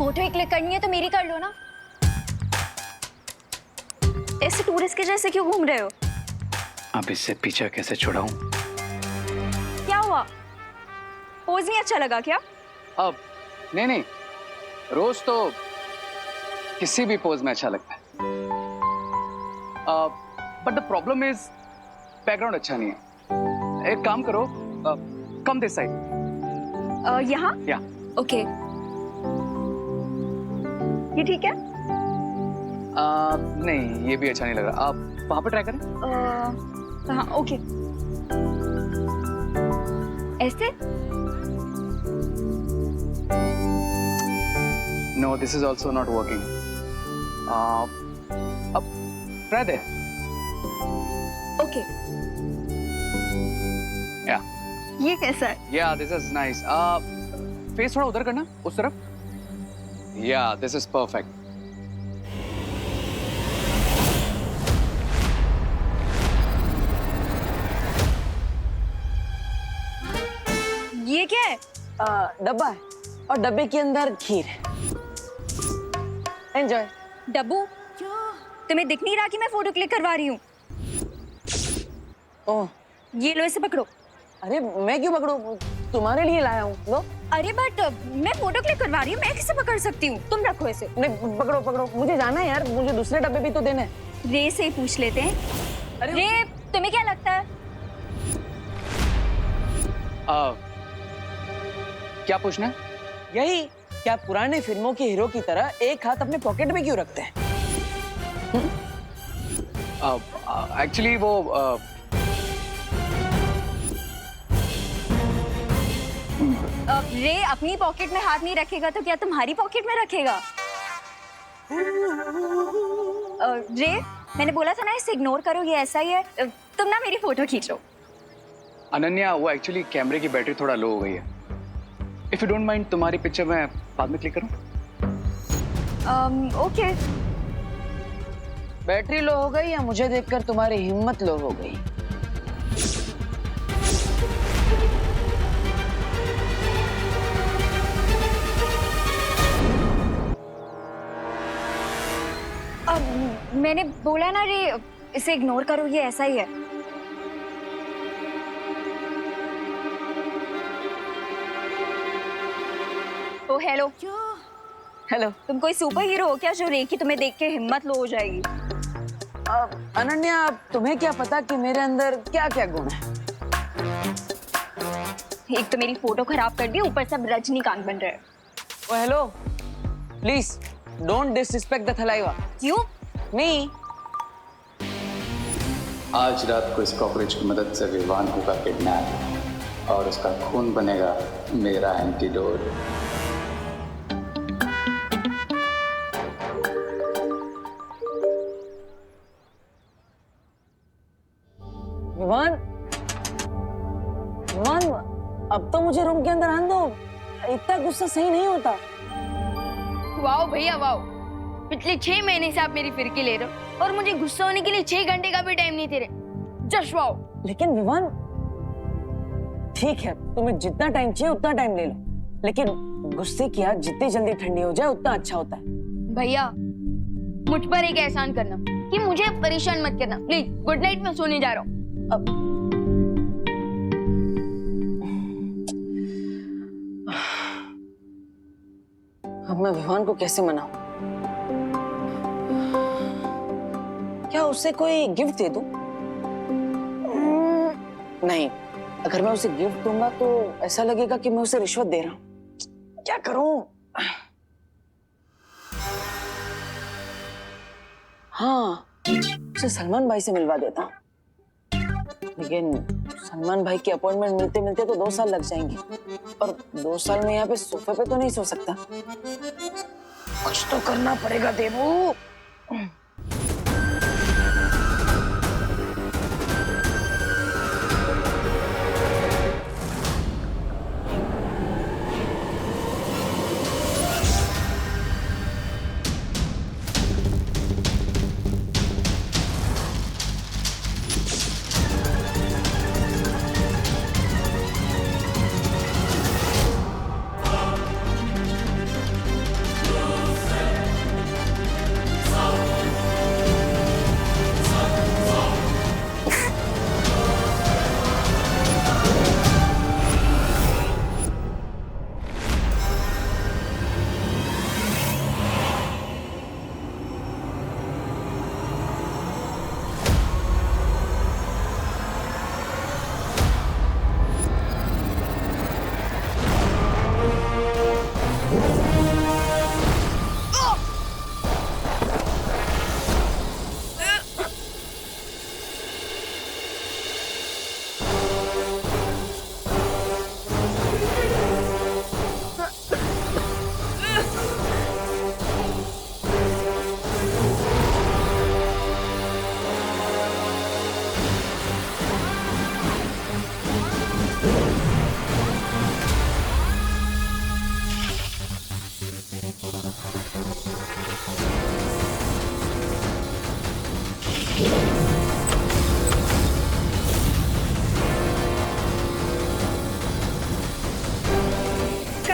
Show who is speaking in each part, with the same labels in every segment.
Speaker 1: Photo ही click करनी है तो मेरी कर लो ना। ऐसे टूरिस्ट के जैसे क्यों घूम रहे हो?
Speaker 2: अब इससे पीछा कैसे छुड़ाऊं?
Speaker 1: क्या हुआ? पोज नहीं अच्छा लगा क्या?
Speaker 2: अब नहीं, रोज तो किसी भी पोज में अच्छा लगता है। But the problem is background अच्छा नहीं है। एक काम करो, कम दिस साइड।
Speaker 1: यहाँ?
Speaker 2: या
Speaker 1: ओके, ये ठीक है?
Speaker 2: नहीं, ये भी अच्छा नहीं लग रहा। आप वहां पर ट्राई करें।
Speaker 1: हाँ, ओके। ऐसे?
Speaker 2: No, this is also not working. अब ट्राई दे।
Speaker 1: ओके।
Speaker 2: या
Speaker 1: ये कैसा है?
Speaker 2: या दिस इज नाइस। फेस थोड़ा उधर करना, उस तरफ। या दिस इज परफेक्ट।
Speaker 1: ये क्या है?
Speaker 3: डब्बा है और डब्बे के अंदर खीर है। एंजॉय।
Speaker 1: डब्बू, तुम्हें दिख नहीं रहा कि मैं फोटो क्लिक करवा रही हूँ?
Speaker 3: ओह,
Speaker 1: ये लो, इसे पकड़ो।
Speaker 3: अरे मैं क्यों पकड़ूं? तुम्हारे लिए लाया हूँ। लो।
Speaker 1: अरे बट मैं फोटो क्लिक करवा रही हूँ, मैं कैसे पकड़ सकती हूँ? तुम रखो इसे।
Speaker 3: नहीं, पकड़ो पकड़ो, मुझे जाना है यार, मुझे दूसरे डब्बे भी तो देने हैं।
Speaker 1: रे से ही पूछ लेते हैं।
Speaker 3: अरे
Speaker 1: रे, तुम्हें क्या लगता है?
Speaker 2: क्या पूछना है?
Speaker 3: यही, क्या पुराने फिल्मों के हीरो की तरह एक हाथ अपने पॉकेट में क्यों रखते हैं?
Speaker 2: एक्चुअली वो
Speaker 1: रे अपनी पॉकेट में हाथ नहीं रखेगा तो क्या तुम्हारी पॉकेट में रखेगा? रे, मैंने बोला था ना इसे इग्नोर करो, ये ऐसा ही है। तुम ना मेरी फोटो खींचो।
Speaker 2: अनन्या, वो एक्चुअली कैमरे की बैटरी थोड़ा लो हो गई है। इफ यू डोंट माइंड, तुम्हारी पिक्चर मैं बाद में क्लिक करूं?
Speaker 1: ओके।
Speaker 3: बैटरी लो हो गई या मुझे देखकर तुम्हारी हिम्मत लो हो गई?
Speaker 1: मैंने बोला ना रे, इसे इग्नोर करो, ये ऐसा ही है। ओ हेलो।
Speaker 3: हेलो।
Speaker 1: तुम कोई सुपर हीरो हो क्या जो रे की तुम्हें देख के हिम्मत लो हो जाएगी?
Speaker 3: अनन्या, तुम्हें क्या पता कि मेरे अंदर क्या क्या गुण है?
Speaker 1: एक तो मेरी फोटो खराब कर दी, ऊपर सब रजनीकांत बन रहे हैं।
Speaker 3: Oh hello, please don't disrespect the Thalaiva.
Speaker 1: क्यों?
Speaker 3: मी।
Speaker 2: आज रात को इस कॉकरोच की मदद से विवान होगा किडनैप और उसका खून बनेगा मेरा एंटीडोट।
Speaker 3: विवान, विवान, अब तो मुझे रूम के अंदर आने दो। इतना गुस्सा सही नहीं होता।
Speaker 4: वाओ भैया वाओ, पिछले 6 महीने से आप मेरी फिरकी ले रहे हो और मुझे गुस्सा होने के लिए 6 घंटे का भी टाइम नहीं दे रहे। Just wow.
Speaker 3: लेकिन विवान, ठीक है, तुम्हें जितना टाइम चाहिए उतना टाइम ले लो, लेकिन गुस्से की आग जितनी जल्दी ठंडी हो जाए उतना अच्छा होता है।
Speaker 4: भैया, मुझ पर एक एहसान करना कि मुझे परेशान मत करना प्लीज। गुड नाइट, मैं सोने जा रहा हूँ।
Speaker 3: अब मैं विवान को कैसे मनाऊं? क्या उसे कोई गिफ्ट दे दूं? नहीं, अगर मैं उसे गिफ्ट दूंगा तो ऐसा लगेगा कि मैं उसे रिश्वत दे रहा हूं। क्या करूं? हाँ, उसे सलमान भाई से मिलवा देता हूं। लेकिन सलमान भाई की अपॉइंटमेंट मिलते मिलते तो 2 साल लग जाएंगे, और 2 साल में यहाँ पे सोफे पे तो नहीं सो सकता। कुछ तो करना पड़ेगा देवू।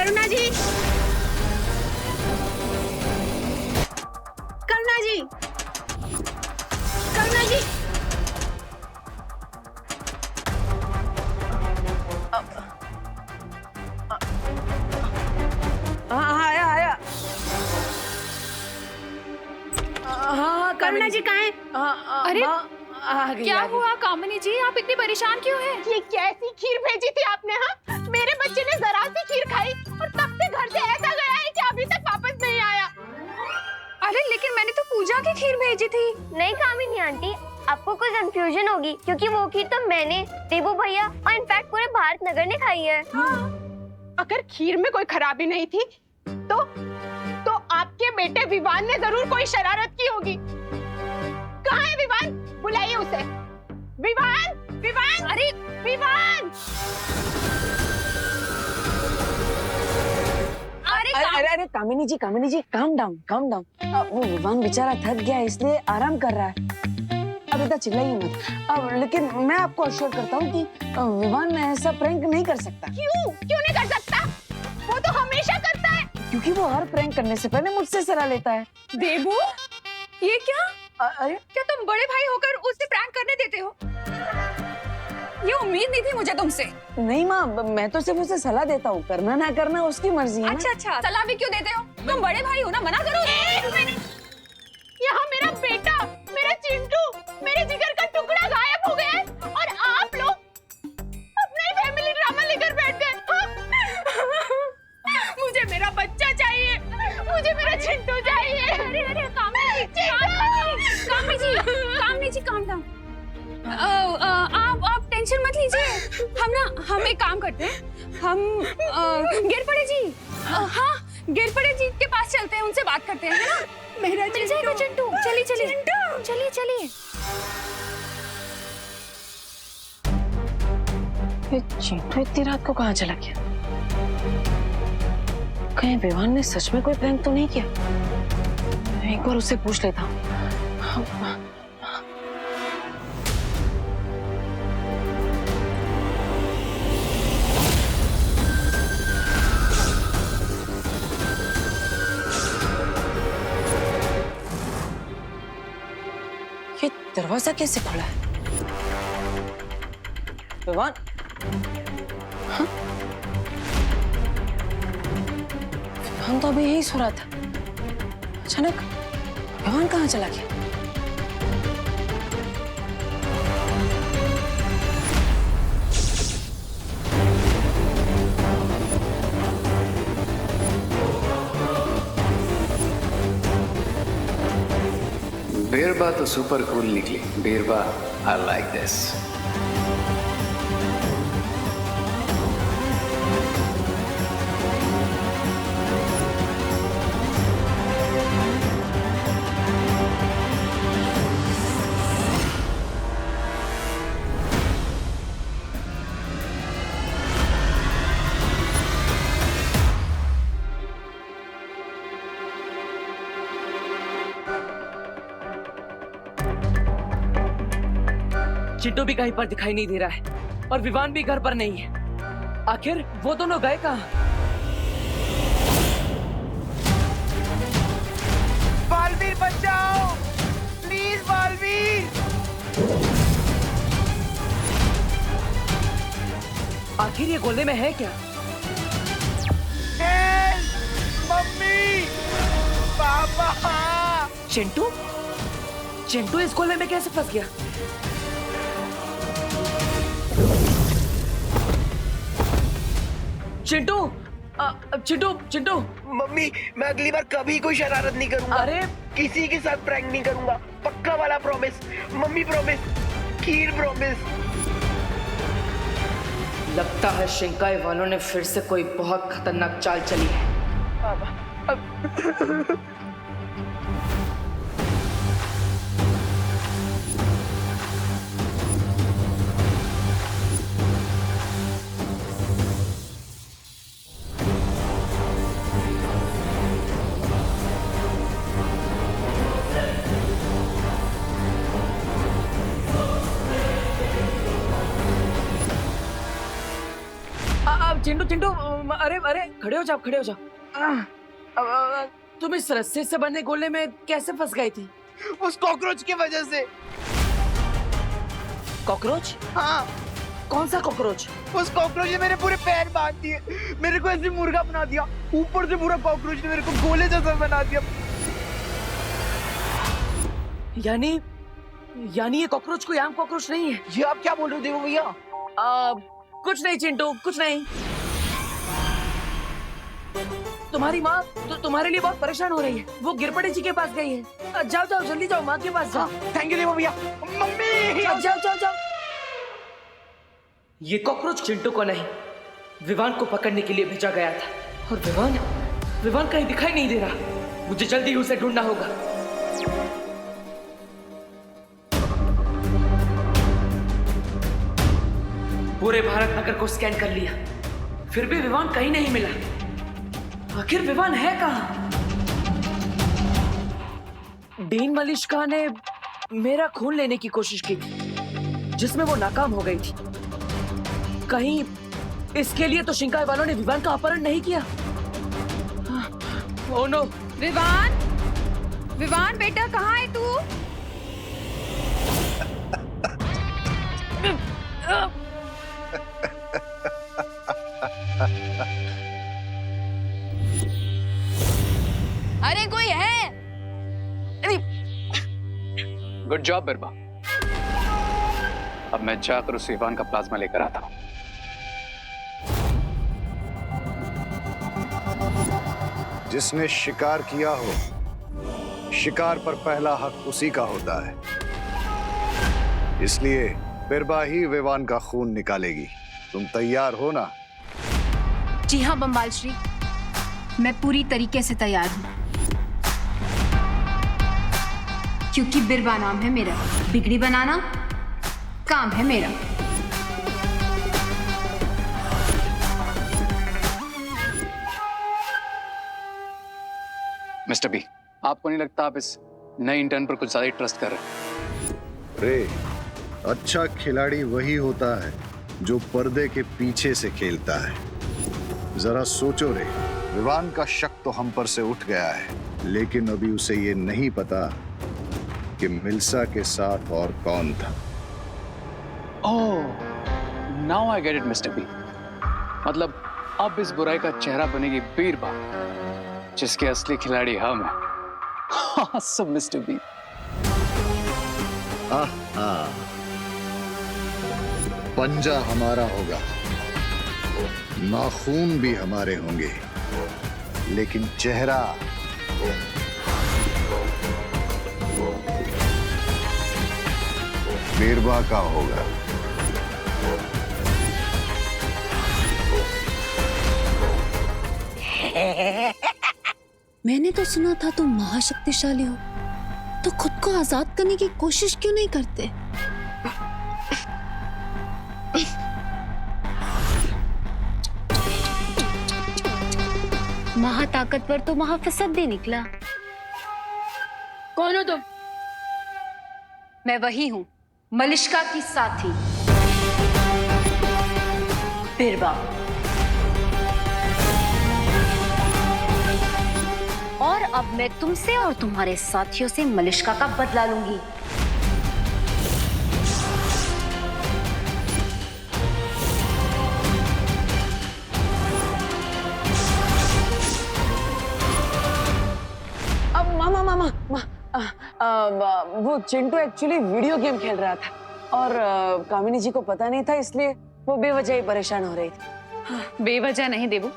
Speaker 5: करुणा जी, करुणा जी, करुणा जी।
Speaker 3: हाँ आया आया। हाँ
Speaker 5: करुणा जी कहाँ है?
Speaker 6: अरे,
Speaker 3: आ गई,
Speaker 6: क्या
Speaker 3: आ गई।
Speaker 6: हुआ कामिनी जी, आप इतनी परेशान क्यों हैं?
Speaker 5: ये कैसी खीर भेजी थी आपने? हाँ, मेरे बच्चे ने जरा सी खीर खाई और तब से घर से ऐसा गया है कि अभी तक वापस नहीं आया।
Speaker 6: अरे लेकिन मैंने तो पूजा की खीर भेजी थी।
Speaker 4: नहीं कामिनी आंटी, आपको कोई कंफ्यूजन होगी क्योंकि वो खीर तो मैंने, देवू भैया और इनफैक्ट पूरे भारत नगर ने खाई है।
Speaker 5: अगर खीर में कोई खराबी नहीं थी तो आपके बेटे विवान ने जरूर कोई शरारत की होगी। कहाँ है विवान? बुलाइए उसे। विवान, विवान, अरे विवान!
Speaker 3: अरे कामिनी जी काम डाउन। वो विवान बेचारा थक गया इसलिए आराम कर रहा है। अब इतना चिल्लाइए मत। अब लेकिन मैं आपको अश्योर करता हूँ कि विवान ऐसा प्रैंक नहीं कर सकता।
Speaker 5: क्यों नहीं कर सकता? वो तो हमेशा करता है।
Speaker 3: क्योंकि वो हर प्रैंक करने से पहले मुझसे सलाह लेता है।
Speaker 6: देबू, ये क्या?
Speaker 3: अरे
Speaker 6: क्या तुम बड़े भाई होकर उसे प्रैंक करने देते हो? ये उम्मीद नहीं थी मुझे तुमसे।
Speaker 3: नहीं माँ, मैं तो सिर्फ उसे सलाह देता हूँ, करना ना करना उसकी मर्जी है ना।
Speaker 6: अच्छा, सलाह भी क्यों देते हो? तुम बड़े भाई हो ना, मना करो।
Speaker 5: यहाँ मेरा बेटा, मेरा चिंटू, मेरे जिगर का टुकड़ा गायब हो गया है और आप लोग अपना ही फैमिली ड्रामा लेकर बैठ गए। हाँ? मुझे मेरा बच्चा चाहिए, मुझे मेरा चिंटू चाहिए।
Speaker 6: अरे कामिनी जी काम डाउन। आप टेंशन मत लीजिए। हम एक काम करते हैं, हम गिरपड़े जी, हाँ गिरपड़े जी के पास चलते हैं, उनसे बात करते हैं, है ना?
Speaker 5: मेरा
Speaker 6: मिल जाएगा चिंटू। चलिए।
Speaker 3: ये चिंटू इतनी रात को कहाँ चला गया? कहीं विवान ने सच में कोई प्रैंक तो नहीं किया? मैं एक बार उससे पूछ लेता हूँ। ये दरवाजा कैसे खुला है? विवान, हाँ? विवान तो अभी यही सो रहा था। अचानक विवान कहाँ चला गया?
Speaker 2: बीरबा तो सुपर कूल निकली। बीरबा, आई लाइक दिस।
Speaker 7: चिंटू भी कहीं पर दिखाई नहीं दे रहा है और विवान भी घर पर नहीं है। आखिर वो दोनों गए कहाँ?
Speaker 8: बालवीर बचाओ, प्लीज बालवीर।
Speaker 7: आखिर ये गोले में है क्या?
Speaker 8: हेल्प, मम्मी, पापा।
Speaker 7: चिंटू इस गोले में कैसे फंस गया? चिंटू।
Speaker 8: मम्मी, मैं अगली बार कभी कोई शरारत नहीं करूंगा।
Speaker 7: अरे
Speaker 8: किसी के साथ प्रैंक नहीं करूंगा, पक्का वाला प्रॉमिस। मम्मी प्रॉमिस, खीर प्रॉमिस।
Speaker 7: लगता है शिंकाई वालों ने फिर से कोई बहुत खतरनाक चाल चली है। चिंटू चिंटू अरे अरे खड़े हो जाओ, खड़े हो जाओ। तुम इस रस्से से बने गोले में कैसे फंस गई थी?
Speaker 8: उस कॉकरोच की वजह से।
Speaker 7: कॉकरोच?
Speaker 8: हाँ,
Speaker 7: कौन सा कॉकरोच?
Speaker 8: उस कॉकरोच ने मेरे पूरे पैर बांध दिए, मेरे को ऐसे मुर्गा बना दिया, ऊपर से पूरा कॉकरोच ने मेरे को गोले जैसा बना दिया।
Speaker 7: यानी ये कॉकरोच कोई आम कॉकरोच नहीं है।
Speaker 8: ये आप क्या बोल रहे हो देवो भैया?
Speaker 7: कुछ नहीं चिंटू, कुछ नहीं। तुम्हारी माँ तो तुम्हारे लिए बहुत परेशान हो रही है। वो गिरपड़े जी के पास गई है। जाओ जाओ जल्दी जाओ, माँ के पास जाओ।
Speaker 8: थैंक यू देवो भैया। मम्मी
Speaker 7: जाओ जाओ जाओ जाओ। ये कॉकरोच चिंटू को नहीं, विवान को पकड़ने के लिए भेजा गया था। और विवान कहीं दिखाई नहीं दे रहा। मुझे जल्दी उसे ढूंढना होगा। पूरे भारत नगर को स्कैन कर लिया, फिर भी विवान कहीं नहीं मिला। आखिर विवान है कहाँ? डीन मलिष्का ने मेरा खून लेने की कोशिश की थी, जिसमें वो नाकाम हो गई थी। कहीं इसके लिए तो शिंकाई वालों ने विवान का अपहरण नहीं किया? Oh no.
Speaker 6: विवान बेटा कहाँ है तू?
Speaker 4: अरे कोई है?
Speaker 2: Good job Birba. अब मैं जाकर उस विवान का प्लाज्मा लेकर आता हूँ।
Speaker 9: जिसने शिकार किया हो, शिकार पर पहला हक उसी का होता है। इसलिए बिरबा ही विवान का खून निकालेगी। तुम तैयार हो ना?
Speaker 6: जी हाँ बम्बाल श्री, मैं पूरी तरीके से तैयार हूँ। क्योंकि बिरबा नाम है मेरा, बिगड़ी बनाना काम है मेरा।
Speaker 2: मिस्टर बी, आपको नहीं लगता आप इस नए इंटर्न पर कुछ ज्यादा ही ट्रस्ट कर रहे हैं?
Speaker 9: रे, अच्छा खिलाड़ी वही होता है जो पर्दे के पीछे से खेलता है। जरा सोचो रे, विवान का शक तो हम पर से उठ गया है, लेकिन अभी उसे ये नहीं पता कि मिल्सा के साथ और कौन था।
Speaker 2: Oh, now I get it mister B. मतलब अब इस बुराई का चेहरा बनेगी बीरबा, जिसके असली खिलाड़ी हम हैं। सो मिस्टर बी।
Speaker 9: पंजा हमारा होगा, नाखून भी हमारे होंगे, लेकिन चेहरा बीरबा का होगा।
Speaker 10: मैंने तो सुना था तुम महाशक्तिशाली हो, तो खुद को आजाद करने की कोशिश क्यों नहीं करते? महाताकतवर तो महाफसद निकला।
Speaker 4: कौन हो तुम?
Speaker 6: मैं वही हूँ, मलिष्का की साथी
Speaker 10: बिरबा। और अब मैं तुमसे और तुम्हारे साथियों से मलिष्का का बदला लूंगी।
Speaker 3: वो चिंटू एक्चुअली वीडियो गेम खेल रहा था और कामिनी जी को पता नहीं था, इसलिए वो बेवजह ही परेशान हो रही थी।
Speaker 6: बेवजह नहीं देबू,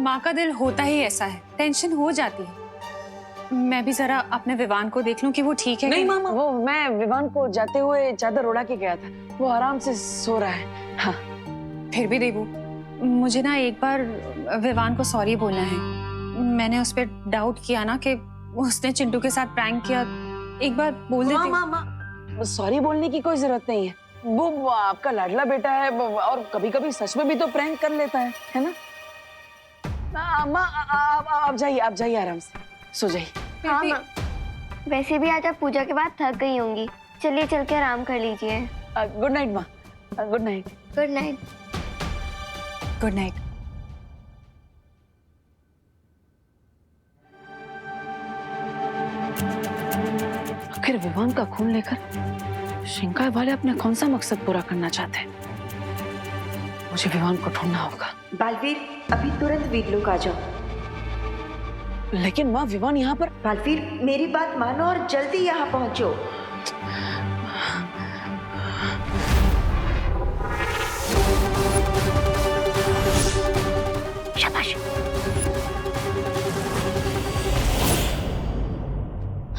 Speaker 6: माँ का दिल होता ही ऐसा है, टेंशन हो जाती है। मैं भी जरा अपने विवान को देख लूं कि वो ठीक है।
Speaker 3: नहीं मामा, वो मैं विवान को जाते हुए चादर उड़ा के गया था, वो आराम से सो रहा है। हाँ।
Speaker 6: फिर भी देबू, मुझे ना एक बार विवान को सॉरी बोलना है। मैंने उस पर डाउट किया ना कि उसने चिंटू के साथ प्रैंक किया। एक बार बोल देती।
Speaker 3: मामा, सॉरी बोलने की कोई जरूरत नहीं है। वो आपका लाडला बेटा है और कभी-कभी सच में भी तो प्रैंक कर लेता है ना? अम्मा, आप जाइए आराम से, सो जाइए।
Speaker 11: हाँ माँ, वैसे भी आज आप पूजा के बाद थक गई होंगी, चलिए चल के आराम कर लीजिए।
Speaker 3: गुड नाइट माँ। Good night.
Speaker 11: Good night.
Speaker 6: Good night.
Speaker 3: आखिर विवान का खून लेकर शिंकाई वाले अपने कौन सा मकसद पूरा करना चाहते हैं? मुझे विवान को ढूंढना होगा।
Speaker 12: बालवीर, अभी तुरंत वीरलोक आ जाओ।
Speaker 3: लेकिन माँ, विवान यहाँ पर।
Speaker 12: बालवीर, मेरी बात मानो और जल्दी यहाँ पहुंचो।
Speaker 3: शाबाश।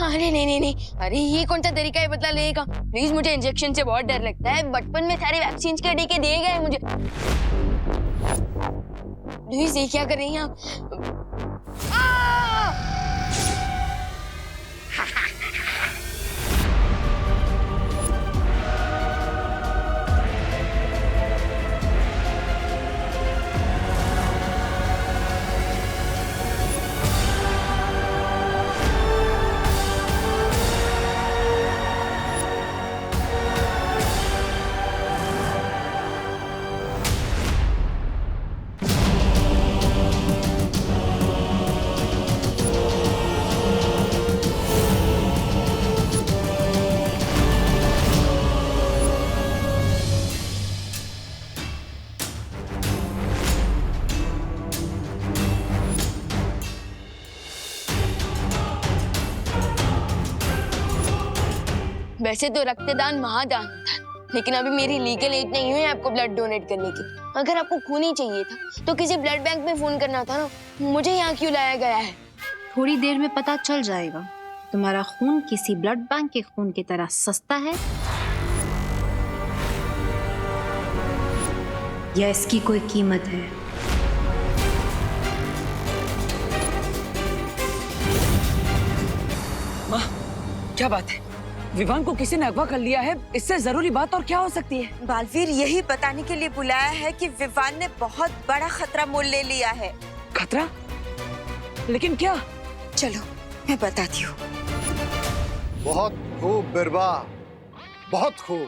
Speaker 4: अरे नहीं, अरे ये कौन सा तरीका है बदला लेने का? प्लीज, मुझे इंजेक्शन से बहुत डर लगता है। बचपन में सारे वैक्सीन के टीके दिए गए मुझे। प्लीज, ये क्या कर रही हैं आप? वैसे तो रक्तदान महादान था, लेकिन अभी मेरी लीगल एज नहीं हुई आपको ब्लड डोनेट करने की। अगर आपको खून ही चाहिए था तो किसी ब्लड बैंक में फोन करना था ना। मुझे यहाँ क्यों लाया गया है?
Speaker 10: थोड़ी देर में पता चल जाएगा तुम्हारा खून किसी ब्लड बैंक के खून की तरह सस्ता है या इसकी कोई कीमत है।
Speaker 3: माँ, क्या बात है? विवान को किसी ने अगवा कर लिया है। इससे जरूरी बात और क्या हो सकती है?
Speaker 12: बालवीर, यही बताने के लिए बुलाया है कि विवान ने बहुत बड़ा खतरा मोल ले लिया है।
Speaker 3: खतरा? लेकिन क्या?
Speaker 12: चलो, मैं बताती हूँ।
Speaker 9: बहुत खूब बिरबा, बहुत खूब।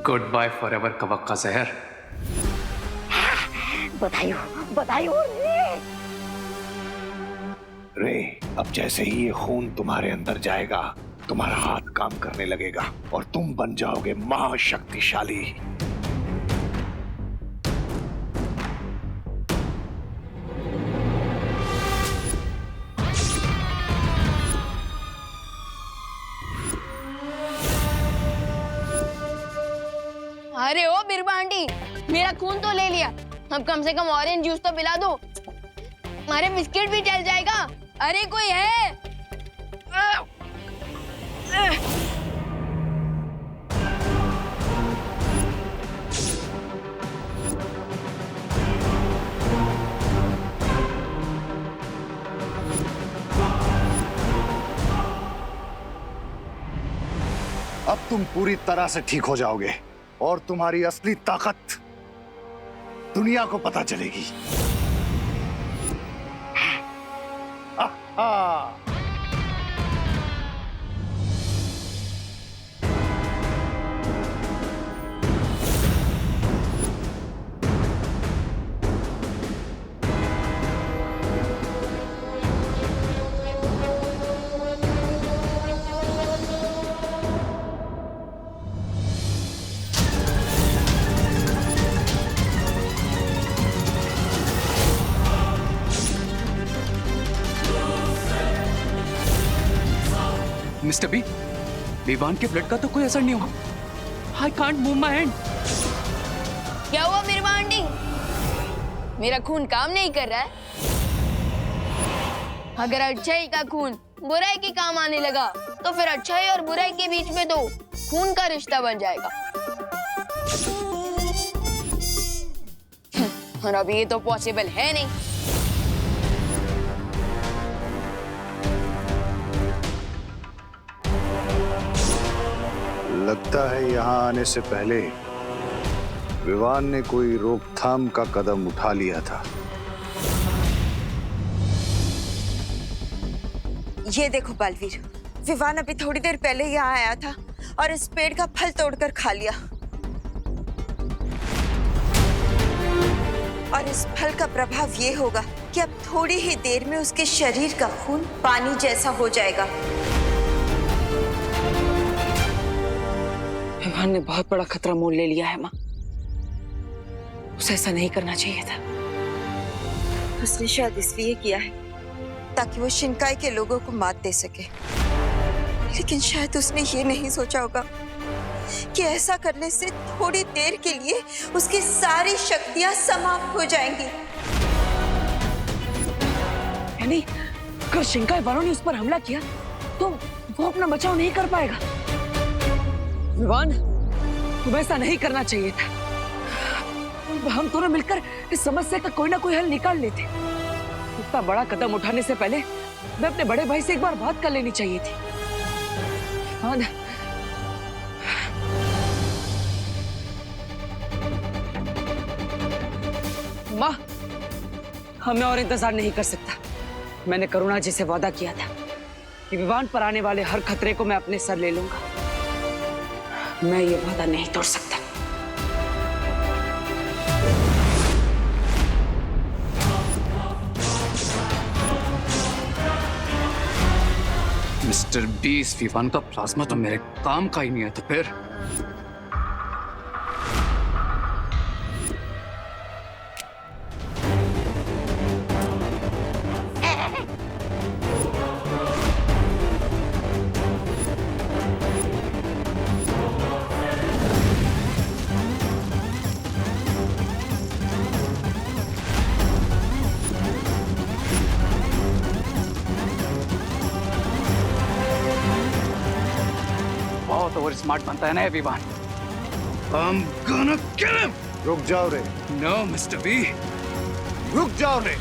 Speaker 2: गुड बाय फॉर एवर कवक का जहर।
Speaker 12: बधाई हो
Speaker 9: रे, अब जैसे ही ये खून तुम्हारे अंदर जाएगा, तुम्हारा हाथ काम करने लगेगा और तुम बन जाओगे महाशक्तिशाली।
Speaker 4: अरे ओ बिरबा आंटी, मेरा खून तो ले लिया, अब कम से कम ऑरेंज जूस तो पिला दो। हमारे बिस्किट भी चल जाएगा। अरे कोई है?
Speaker 9: अब तुम पूरी तरह से ठीक हो जाओगे और तुम्हारी असली ताकत दुनिया को पता चलेगी।
Speaker 2: मिस्टर बी, विवान के ब्लड का तो कोई असर नहीं हुआ। I can't move my hand.
Speaker 4: क्या हुआ बिरबा आंटी? मेरा खून काम नहीं कर रहा है? अगर अच्छाई का खून बुराई के काम आने लगा तो फिर अच्छाई और बुराई के बीच में तो खून का रिश्ता बन जाएगा। और अभी ये तो पॉसिबल है नहीं।
Speaker 9: लगता है यहाँ आने से पहले विवान ने कोई रोकथाम का कदम उठा लिया था।
Speaker 12: ये देखो बालवीर, विवान अभी थोड़ी देर पहले यहाँ आया था और इस पेड़ का फल तोड़कर खा लिया। और इस फल का प्रभाव ये होगा कि अब थोड़ी ही देर में उसके शरीर का खून पानी जैसा हो जाएगा।
Speaker 3: विवान ने बहुत बड़ा खतरा मोल ले लिया है माँ। उसे ऐसा नहीं करना चाहिए था।
Speaker 12: उसने शायद इसलिए किया है ताकि वो शिनकाई के लोगों को मात दे सके, लेकिन शायद उसने ये नहीं सोचा होगा कि ऐसा करने से थोड़ी देर के लिए उसकी सारी शक्तियां समाप्त हो जाएंगी।
Speaker 7: यानी अगर शिंकाई वालों ने उस पर हमला किया तो वो अपना बचाव नहीं कर पाएगा। विवान, तुम्हें ऐसा नहीं करना चाहिए था। हम दोनों मिलकर इस समस्या का कोई ना कोई हल निकाल लेते। इतना बड़ा कदम उठाने से पहले मैं अपने बड़े भाई से एक बार बात कर लेनी चाहिए थी। विवान, माँ, मैं और इंतजार नहीं कर सकता। मैंने करुणा जी से वादा किया था कि विवान पर आने वाले हर खतरे को मैं अपने सर ले लूंगा। मैं ये वादा नहीं तोड़ सकता।
Speaker 2: मिस्टर बीस, विवान का प्लाज्मा तो मेरे काम का ही नहीं है, तो फिर बहुत ओवर स्मार्ट बनता है ना ये Vivaan. I'm gonna kill him!
Speaker 9: रुक जाओ रे,
Speaker 2: No, Mr. B.
Speaker 9: रुक जाओ रे।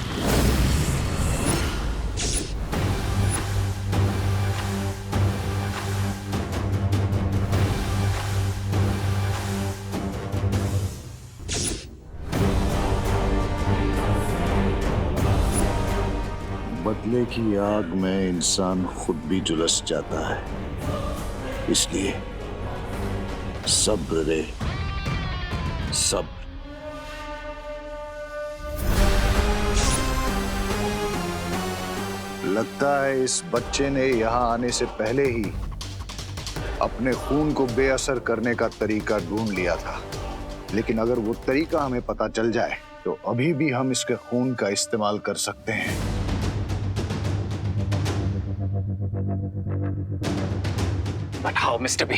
Speaker 9: बदले की आग में इंसान खुद भी झुलस जाता है, इसलिए सब्र रे, सब्र। लगता है इस बच्चे ने यहाँ आने से पहले ही अपने खून को बेअसर करने का तरीका ढूंढ लिया था, लेकिन अगर वो तरीका हमें पता चल जाए तो अभी भी हम इसके खून का इस्तेमाल कर सकते हैं।
Speaker 2: बताओ मिस्टर बी।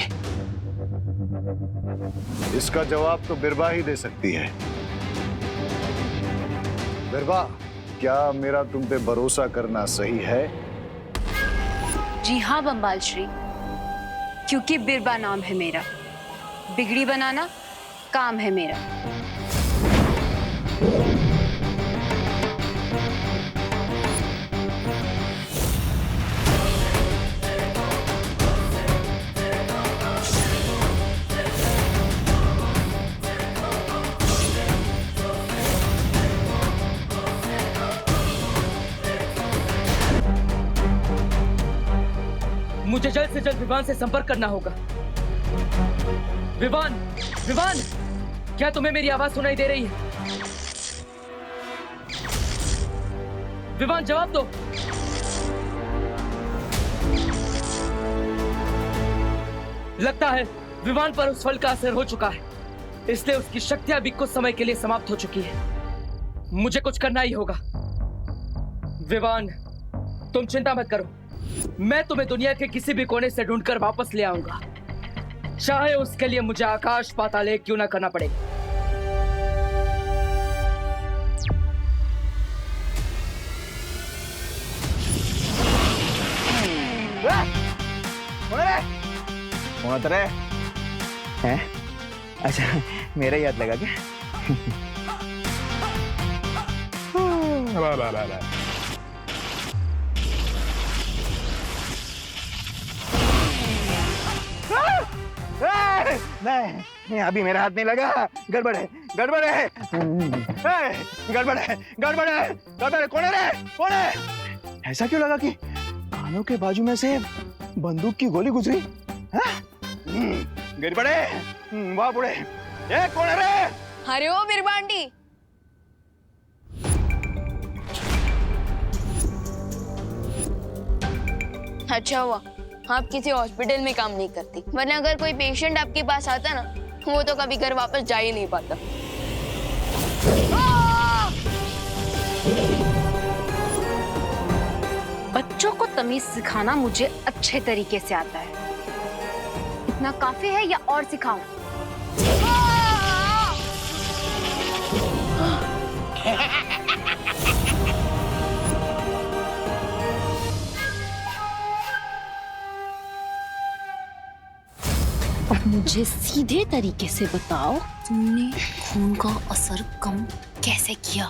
Speaker 9: इसका जवाब तो बिरबा ही दे सकती है। बिरबा, क्या मेरा तुम पे भरोसा करना सही है?
Speaker 6: जी हाँ बम्बाल श्री, क्योंकि बिरबा नाम है मेरा, बिगड़ी बनाना काम है मेरा।
Speaker 7: मुझे जल्द से जल्द विवान से संपर्क करना होगा। विवान, विवान, क्या तुम्हें मेरी आवाज सुनाई दे रही है? विवान, जवाब दो। लगता है विवान पर उस फल का असर हो चुका है, इसलिए उसकी शक्तियां भी कुछ समय के लिए समाप्त हो चुकी है। मुझे कुछ करना ही होगा। विवान, तुम चिंता मत करो, मैं तुम्हें दुनिया के किसी भी कोने से ढूंढकर वापस ले आऊंगा, चाहे उसके लिए मुझे आकाश पाताल एक क्यों ना करना पड़े।
Speaker 8: कौन रे? हैं? अच्छा, मेरा याद लगा क्या? नहीं, अभी मेरा हाथ नहीं लगा। गड़बड़ है, गड़बड़ है, गड़बड़ है, गड़बड़ है, गड़बड़ है। कौन है रे? कौन है? ऐसा क्यों लगा कि कानों के बाजू में से बंदूक की गोली गुजरी। गिर पड़े। वाह बुढ़े, ये कौन है रे?
Speaker 4: अरे ओ बिरबांडी, अच्छा हुआ आप किसी हॉस्पिटल में काम नहीं करती, वरना अगर कोई पेशेंट आपके पास आता ना, वो तो कभी घर वापस जा ही नहीं पाता।
Speaker 6: बच्चों को तमीज सिखाना मुझे अच्छे तरीके से आता है। इतना काफी है या और सिखाऊं? अब मुझे सीधे तरीके से बताओ, तुमने खून का असर कम कैसे किया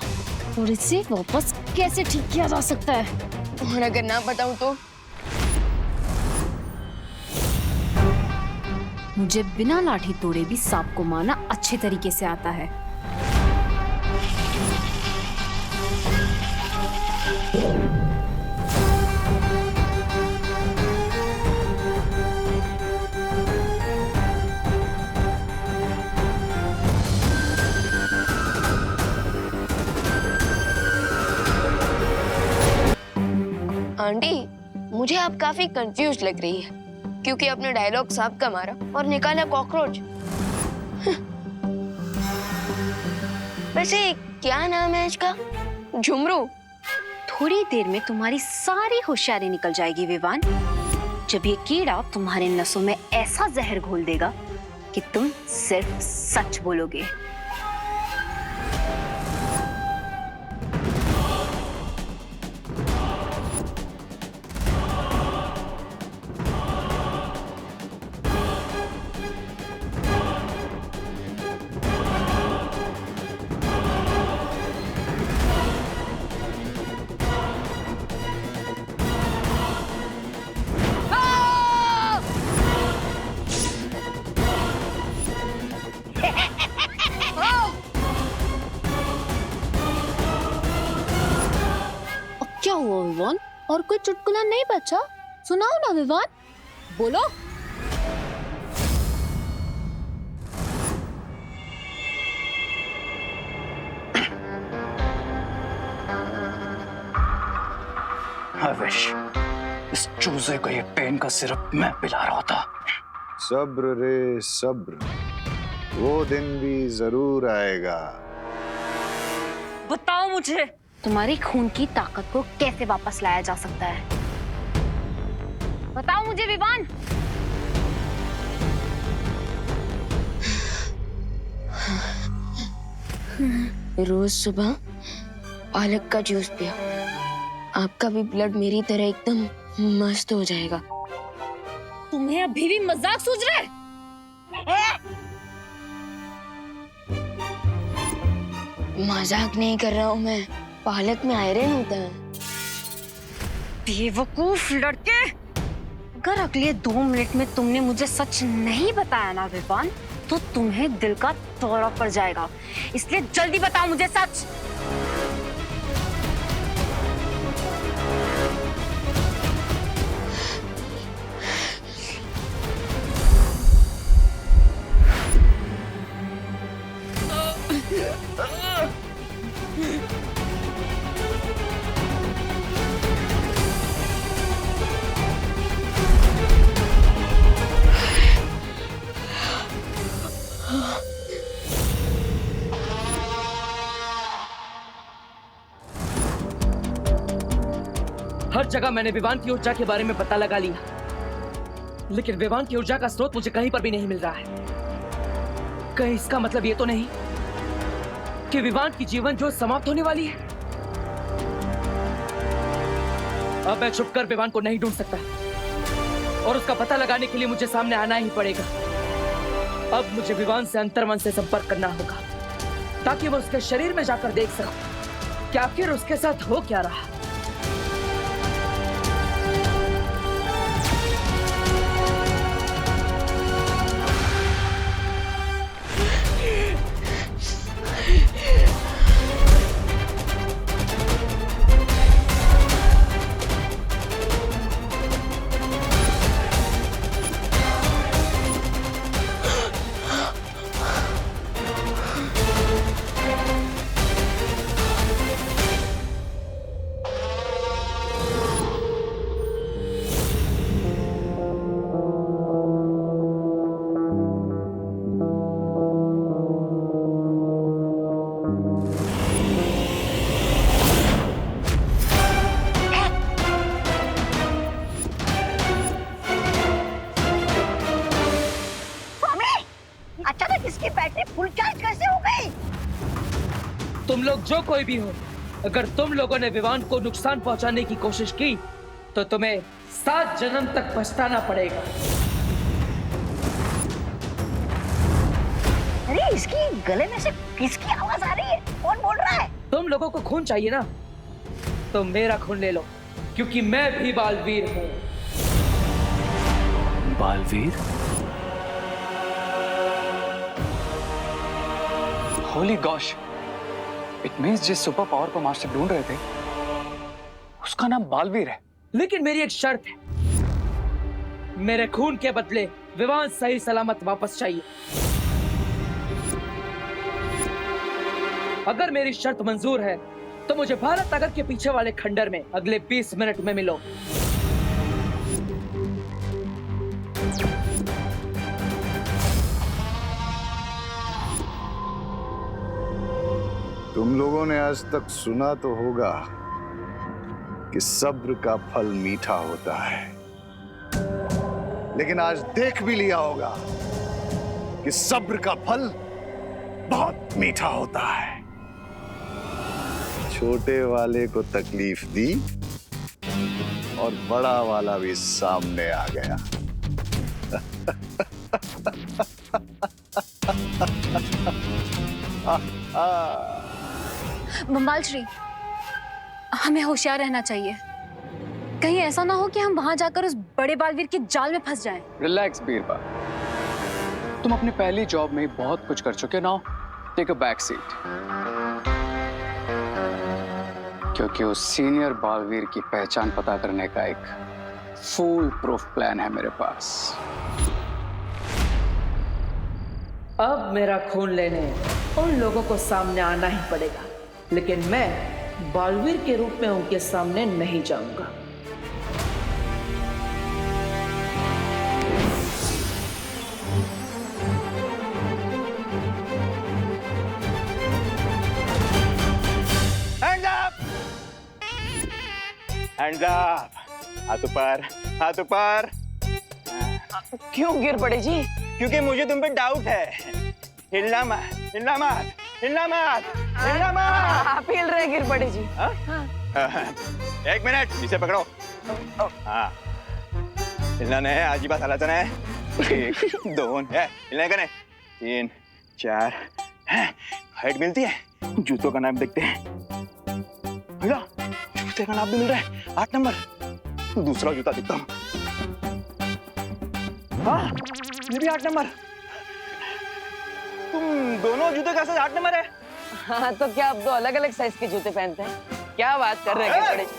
Speaker 6: और इसे वापस कैसे ठीक किया जा सकता है?
Speaker 4: और अगर ना बताऊं तो?
Speaker 6: मुझे बिना लाठी तोड़े भी सांप को मारना अच्छे तरीके से आता है।
Speaker 4: आंटी, मुझे आप काफी कंफ्यूज लग रही है, क्योंकि आपने डायलॉग सांप का मारा और निकाला कॉकरोच। वैसे क्या नाम है इसका? झुमरू।
Speaker 6: थोड़ी देर में तुम्हारी सारी होशियारी निकल जाएगी विवान, जब ये कीड़ा तुम्हारे नसों में ऐसा जहर घोल देगा कि तुम सिर्फ सच बोलोगे। क्या हुआ विवान? और कोई चुटकुला नहीं बचा? सुनाओ ना विवान, बोलो।
Speaker 2: I wish इस चूजे को ये पेन का सिरप मैं पिला रहा होता।
Speaker 9: सब्र रे सब्र, वो दिन भी जरूर आएगा।
Speaker 6: बताओ मुझे, तुम्हारी खून की ताकत को कैसे वापस लाया जा सकता है? बताओ मुझे विवान।
Speaker 4: रोज सुबह पालक का जूस पियो, आपका भी ब्लड मेरी तरह एकदम मस्त हो जाएगा।
Speaker 6: तुम्हें अभी भी मजाक सूझ रहा है?
Speaker 4: मजाक नहीं कर रहा हूँ मैं, पालक में आयरन होता है।
Speaker 6: बेवकूफ लड़के, अगर अगले 2 मिनट में तुमने मुझे सच नहीं बताया ना विवान, तो तुम्हें दिल का दौरा पड़ जाएगा। इसलिए जल्दी बताओ मुझे सच।
Speaker 13: हर जगह मैंने विवान की ऊर्जा के बारे में पता लगा लिया, लेकिन विवान की ऊर्जा का स्रोत मुझे कहीं पर भी नहीं मिल रहा है। कहीं इसका मतलब ये तो नहीं कि विवान की जीवन जो समाप्त होने वाली है? अब मैं छुपकर विवान को नहीं ढूंढ सकता और उसका पता लगाने के लिए मुझे सामने आना ही पड़ेगा। अब मुझे विवान से अंतर्मन से संपर्क करना होगा, ताकि मैं उसके शरीर में जाकर देख सकूं कि आखिर उसके साथ हो क्या रहा। तुम लोग जो कोई भी हो, अगर तुम लोगों ने विवान को नुकसान पहुंचाने की कोशिश की तो तुम्हें 7 जन्म तक पछताना पड़ेगा।
Speaker 1: अरे इसकी गले में से किसकी आवाज आ रही है? कौन बोल रहा है?
Speaker 13: तुम लोगों को खून चाहिए ना, तो मेरा खून ले लो, क्योंकि मैं भी बालवीर हूँ।
Speaker 2: Baalveer? Holi gosh, it means जिस सुपर पावर को मास्टर ढूंढ रहे थे उसका नाम बालवीर है।
Speaker 13: लेकिन मेरी एक शर्त है, मेरे खून के बदले विवान सही सलामत वापस चाहिए। अगर मेरी शर्त मंजूर है तो मुझे भारत नगर के पीछे वाले खंडर में अगले 20 मिनट में मिलो।
Speaker 9: तुम लोगों ने आज तक सुना तो होगा कि सब्र का फल मीठा होता है, लेकिन आज देख भी लिया होगा कि सब्र का फल बहुत मीठा होता है। छोटे वाले को तकलीफ दी और बड़ा वाला भी सामने आ गया।
Speaker 6: बम्बाल श्री, हमें होशियार रहना चाहिए। कहीं ऐसा ना हो कि हम वहां जाकर उस बड़े बालवीर के जाल में फंस जाएं।
Speaker 2: रिलैक्स बीरबा, तुम अपनी पहली जॉब में बहुत कुछ कर चुके ना, टेक अ बैक सीट, क्योंकि उस सीनियर बालवीर की पहचान पता करने का एक फुल प्रूफ प्लान है मेरे पास।
Speaker 13: अब मेरा खून लेने उन लोगों को सामने आना ही पड़ेगा, लेकिन मैं बालवीर के रूप में उनके सामने नहीं जाऊंगा।
Speaker 8: Hands up! हाथ ऊपर, हाथ ऊपर।
Speaker 3: क्यों गिर पड़े जी?
Speaker 8: क्योंकि मुझे तुम पे डाउट है। हिलना मत, हिलना मत, हिलना मत, हिलना मत।
Speaker 3: आप हिल रहे गिर पड़े जी।
Speaker 8: एक मिनट, इसे पकड़ो। हाँ, हिलना नहीं है, आजी बात हलाता नहीं है। 1 2 है, हिलने का नहीं। 3 4 हाइट मिलती है। जूतों का नाम देखते हैं। भैया, जूते का नाम भी मिल रहा है। 8 नंबर। दूसरा जूता दिखता हूँ। हाँ, ये भी 8 नंबर। तुम दोनों जूते का साइज 8 नंबर है।
Speaker 3: हाँ, तो क्या आप 2 अलग-अलग साइज के जूते पहनते हैं? क्या बात कर रहे हैं गिर पड़े जी?